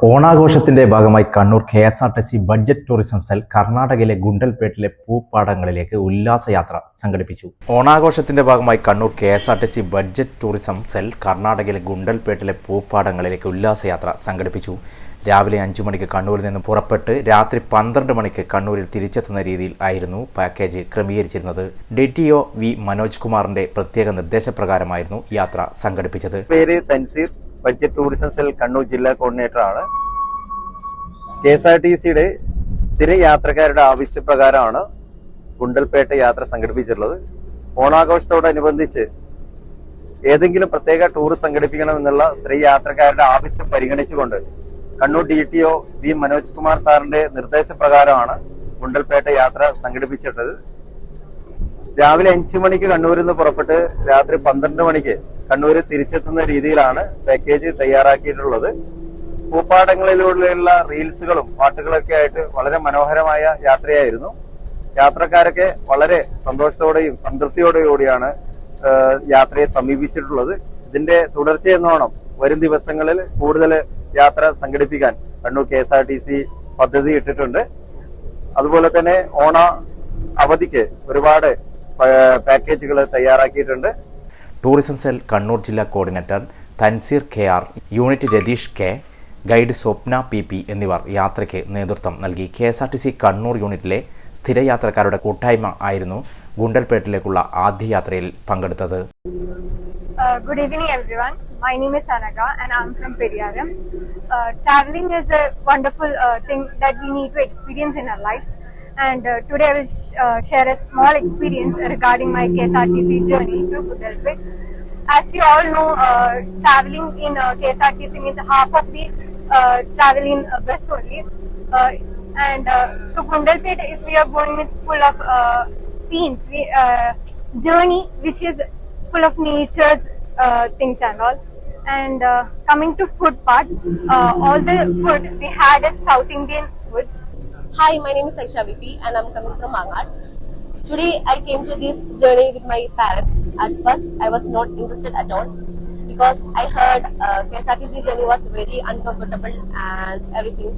ഓണാഘോഷത്തിന്റെ ഭാഗമായി Kannur KSRTC budget tourism cell കർണാടകയിലെ ഗുണ്ടൽപേട്ടിലെ പൂപ്പാടങ്ങളിലേക്ക് ഉല്ലാസയാത്ര സംഘടിപ്പിച്ചു. ഓണാഘോഷത്തിന്റെ ഭാഗമായി Kannur KSRTC budget tourism cell കർണാടകയിലെ ഗുണ്ടൽപേട്ടിലെ പൂപ്പാടങ്ങളിലേക്ക് ഉല്ലാസയാത്ര സംഘടിപ്പിച്ചു. രാവിലെ 5 മണിക്ക് കണ്ണൂരിൽ നിന്ന് പുറപ്പെട്ട് രാത്രി 12 മണിക്ക് കണ്ണൂരിൽ തിരിച്ചെത്തുന്ന രീതിയിൽ ആയിരുന്നു പാക്കേജ് ക്രമീകരിച്ചിരുന്നത്. DTO വി മനോജ് കുമാറിന്റെ പ്രത്യേക നിർദ്ദേശപ്രകാരമായിരുന്നു യാത്ര സംഘടിപ്പിച്ചത്. പേര് Thanseer, budget tourism cell Kannur ജില്ലാ കോർഡിനേറ്ററാണ്. KSRTCയുടെ സ്ഥിര യാത്രക്കാരുടെ ആവശ്യപ്രകാരമാണ് ഗുണ്ടൽപേട്ട യാത്ര സംഘടിപ്പിച്ചിട്ടുള്ളത്. ഓണാഘോഷത്തോടനുബന്ധിച്ച് ഏതെങ്കിലും പ്രത്യേക ടൂർ സംഘടിപ്പിക്കണമെന്നുള്ള സ്ത്രീ യാത്രക്കാരുടെ ആവശ്യം പരിഗണിച്ചുകൊണ്ട് കണ്ണൂർ DTO വി മനോജ് കുമാർ സാറിന്റെ നിർദ്ദേശപ്രകാരമാണ് ഗുണ്ടൽപേട്ട യാത്ര സംഘടിപ്പിച്ചിട്ടത്. രാവിലെ 5 മണിക്ക് കണ്ണൂരിൽ നിന്ന് പുറപ്പെട്ട് രാത്രി 12 മണിക്ക് കണ്ണൂരിൽ തിരിച്ചെത്തുന്ന രീതിയിലാണ് പാക്കേജ് തയ്യാറാക്കിയിട്ടുള്ളത്. പൂപ്പാടങ്ങളിലൂടെയുള്ള റീൽസുകളും പാട്ടുകളൊക്കെ ആയിട്ട് വളരെ മനോഹരമായ യാത്രയായിരുന്നു. യാത്രക്കാരൊക്കെ വളരെ സന്തോഷത്തോടെയും സംതൃപ്തിയോടുകൂടിയാണ് യാത്രയെ സമീപിച്ചിട്ടുള്ളത്. ഇതിന്റെ തുടർച്ചയെന്നോണം വരും ദിവസങ്ങളിൽ കൂടുതൽ യാത്ര സംഘടിപ്പിക്കാൻ കണ്ണൂർ KSRTC പദ്ധതി ഇട്ടിട്ടുണ്ട്. അതുപോലെ തന്നെ ഓണ അവധിക്ക് ഒരുപാട് പാക്കേജുകൾ തയ്യാറാക്കിയിട്ടുണ്ട്. ടൂറിസം സെൽ കണ്ണൂർ ജില്ലാ coordinator Thanseer KR, unit Ratheesh K, guide Swapna PP എന്നിവർ യാത്രയ്ക്ക് നേതൃത്വം നൽകി. KSRTC കണ്ണൂർ യൂണിറ്റിലെ സ്ഥിരയാത്രക്കാരുടെ കൂട്ടായ്മ ആയിരുന്നു ഗുണ്ടൽപേട്ടിലേക്കുള്ള ആദ്യ യാത്രയിൽ പങ്കെടുത്തത്. Good evening everyone. My name is Anaga and I'm from Periyaram. Traveling is a wonderful thing that we need to experience in our life. And today I will share a small experience regarding my KSRTC journey to Gundalpet. As we all know, traveling in KSRTC means half of the travel in bus only. And to Gundalpet, if we are going, it's full of scenes, journey which is full of nature's things and all. And coming to food part, all the food we had is South Indian food. Hi, my name is Aisha VP and I'm coming from Mangar. Today I came to this journey with my parents. At first I was not interested at all because I heard KSRTC journey was very uncomfortable and everything.